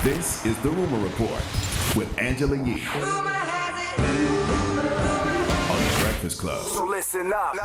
This is The Rumor Report with Angela Yee on The Breakfast Club. So listen up.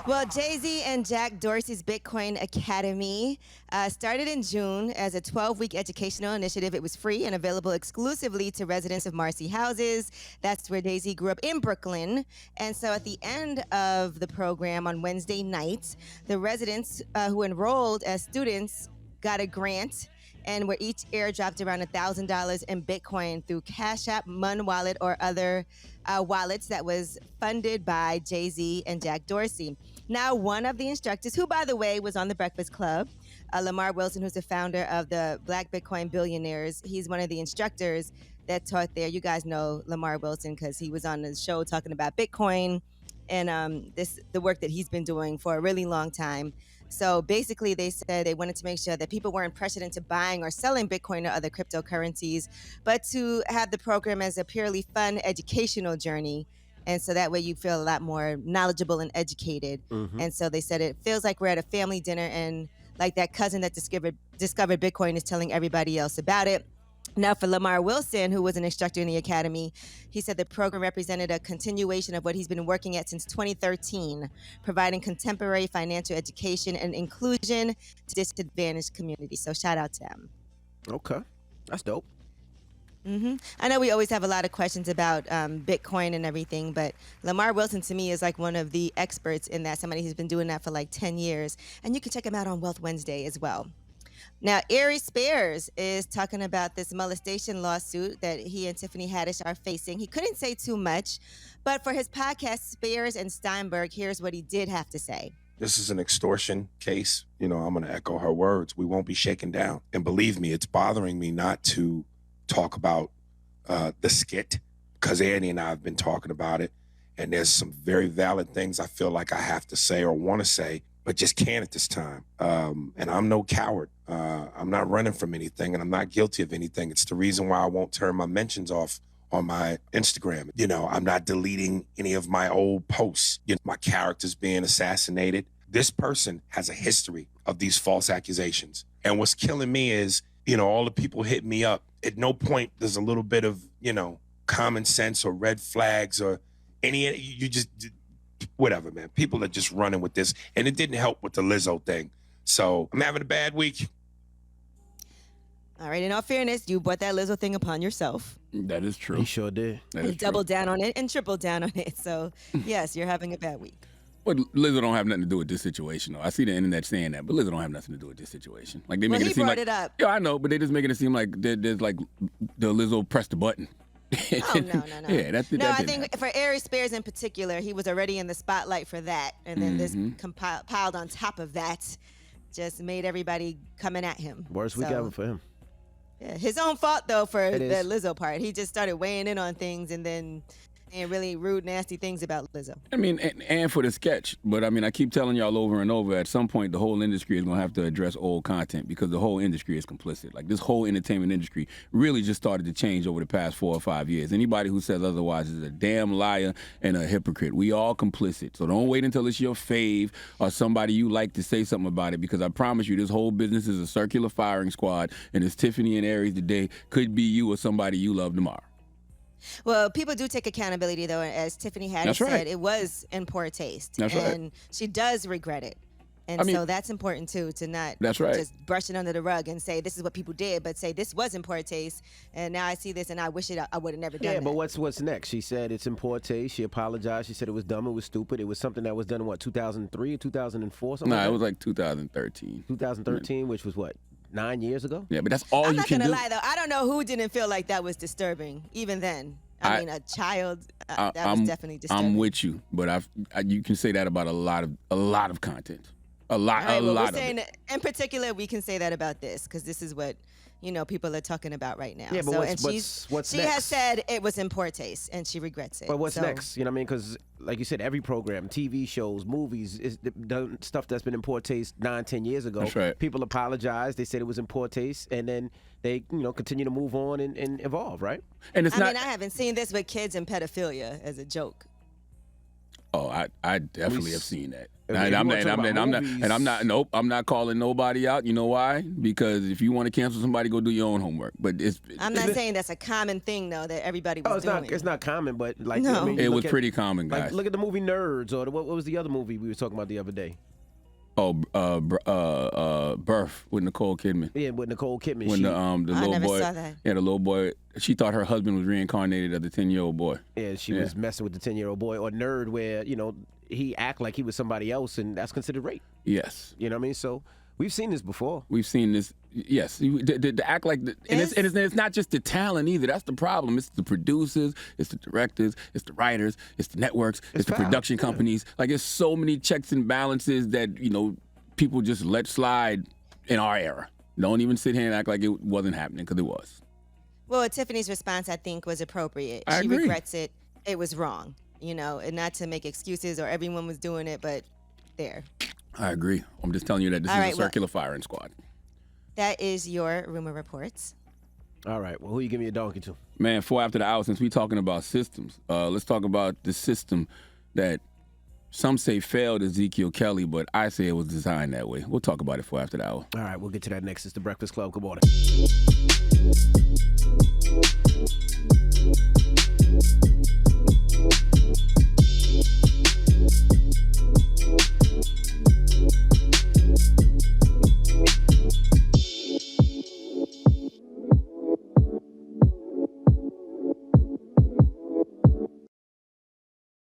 Well, Jay-Z and Jack Dorsey's Bitcoin Academy started in June as a 12-week educational initiative. It was free and available exclusively to residents of Marcy houses. That's where Jay-Z grew up in Brooklyn. And so at the end of the program on Wednesday night, the residents who enrolled as students got a grant and were each airdropped around $1,000 in Bitcoin through Cash App, Mun Wallet, or other wallets that was funded by Jay-Z and Jack Dorsey. Now, one of the instructors, who, by the way, was on The Breakfast Club, Lamar Wilson, who's the founder of the Black Bitcoin Billionaires, he's one of the instructors that taught there. You guys know Lamar Wilson because he was on the show talking about Bitcoin and the work that he's been doing for a really long time. So basically, they said they wanted to make sure that people weren't pressured into buying or selling Bitcoin or other cryptocurrencies, but to have the program as a purely fun educational journey. And so that way you feel a lot more knowledgeable and educated. Mm-hmm. And so they said it feels like we're at a family dinner and like that cousin that discovered Bitcoin is telling everybody else about it. Now, for Lamar Wilson, who was an instructor in the academy, he said the program represented a continuation of what he's been working at since 2013, providing contemporary financial education and inclusion to disadvantaged communities. So shout out to him. Okay, that's dope. Mm-hmm. I know we always have a lot of questions about Bitcoin and everything, but Lamar Wilson, to me, is like one of the experts in that, somebody who's been doing that for like 10 years. And you can check him out on Wealth Wednesday as well. Now, Aries Spears is talking about this molestation lawsuit that he and Tiffany Haddish are facing. He couldn't say too much, but for his podcast, Spears and Steinberg, here's what he did have to say. This is an extortion case. You know, I'm going to echo her words. We won't be shaken down. And believe me, it's bothering me not to talk about the skit because Annie and I have been talking about it. And there's some very valid things I feel like I have to say or want to say, but just can't at this time. And I'm no coward. I'm not running from anything, and I'm not guilty of anything. It's the reason why I won't turn my mentions off on my Instagram. You know, I'm not deleting any of my old posts. You know, my character's being assassinated. This person has a history of these false accusations. And what's killing me is, you know, all the people hit me up. At no point there's a little bit of, you know, common sense or red flags or you just... whatever, man. People are just running with this. And it didn't help with the Lizzo thing. So I'm having a bad week. All right. In all fairness, you brought that Lizzo thing upon yourself. That is true. He sure did. You doubled down on it and tripled down on it. So, yes, you're having a bad week. Well, Lizzo don't have nothing to do with this situation, though. I see the internet saying that, but Lizzo don't have nothing to do with this situation. Like they making it seem like it up. Yeah, I know, but they just making it seem like there's like the Lizzo pressed the button. Oh, no. Yeah, that I think for Aries Spears in particular, he was already in the spotlight for that. And then this piled on top of that just made everybody coming at him. Worst week ever for him. Yeah, his own fault, though, for the Lizzo part. He just started weighing in on things and then saying really rude, nasty things about Lizzo. I mean, and for the sketch. But, I mean, I keep telling y'all over and over, at some point, the whole industry is going to have to address old content because the whole industry is complicit. Like, this whole entertainment industry really just started to change over the past 4 or 5 years. Anybody who says otherwise is a damn liar and a hypocrite. We all complicit. So don't wait until it's your fave or somebody you like to say something about it, because I promise you, this whole business is a circular firing squad, and it's Tiffany and Aries today. Could be you or somebody you love tomorrow. Well, people do take accountability, though. As Tiffany Haddish said, it was in poor taste. That's and she does regret it. And so that's important, too, to not just brush it under the rug and say this is what people did, but say this was in poor taste, and now I see this, and I wish I would have never done that. Yeah, but what's next? She said it's in poor taste. She apologized. She said it was dumb. It was stupid. It was something that was done in, 2003 or 2004? No, it was like 2013. 2013, which was what? 9 years ago? Yeah, but that's all you can do. I'm not going to lie, though. I don't know who didn't feel like that was disturbing, even then. I mean, a child, that was definitely disturbing. I'm with you, but you can say that about a lot of content. A lot of it. In particular, we can say that about this, because this is what, people are talking about right now. Yeah, but what's next? She has said it was in poor taste, and she regrets it. But what's next? You know what I mean? Because, like you said, every program, TV shows, movies, is the stuff that's been in poor taste 9-10 years ago. That's right. People apologized. They said it was in poor taste, and then they, continue to move on and evolve, right? And I mean, I haven't seen this with kids and pedophilia as a joke. Oh, I definitely have seen that. If And you I'm wanna talk about movies- nope, I'm not calling nobody out. You know why? Because if you want to cancel somebody, go do your own homework. But I'm not saying that's a common thing though that everybody was doing. It's not common, but like No. I mean, it look was at- pretty common, guys. Like, look at the movie Nerds, or what was the other movie we were talking about the other day? Birth with Nicole Kidman. Yeah, with Nicole Kidman. When the I little never boy, saw that. yeah, the little boy, she thought her husband was reincarnated as a 10-year-old boy. Yeah, she was messing with the 10-year-old boy. Or Nerd, where he act like he was somebody else, and that's considered rape. Yes, You know what I mean? So we've seen this before. we've seen this. Yes, to act like, and it's not just the talent either. That's the problem. It's the producers, it's the directors, it's the writers, it's the networks, it's the foul. production companies. Like, it's so many checks and balances that people just let slide in our era. Don't even sit here and act like it wasn't happening, because it was. Well, Tiffany's response, I think, was appropriate. I She agree. regrets it. It was wrong, and not to make excuses or everyone was doing it, but there. I agree. I'm just telling you that this All is right, a well- circular firing squad. That is your rumor reports. All right, well, who you give me a donkey to? Man, 4 after the hour, since we talking about systems, let's talk about the system that some say failed Ezekiel Kelly, but I say it was designed that way. We'll talk about it 4 after the hour. All right, we'll get to that next. It's the Breakfast Club. Good morning.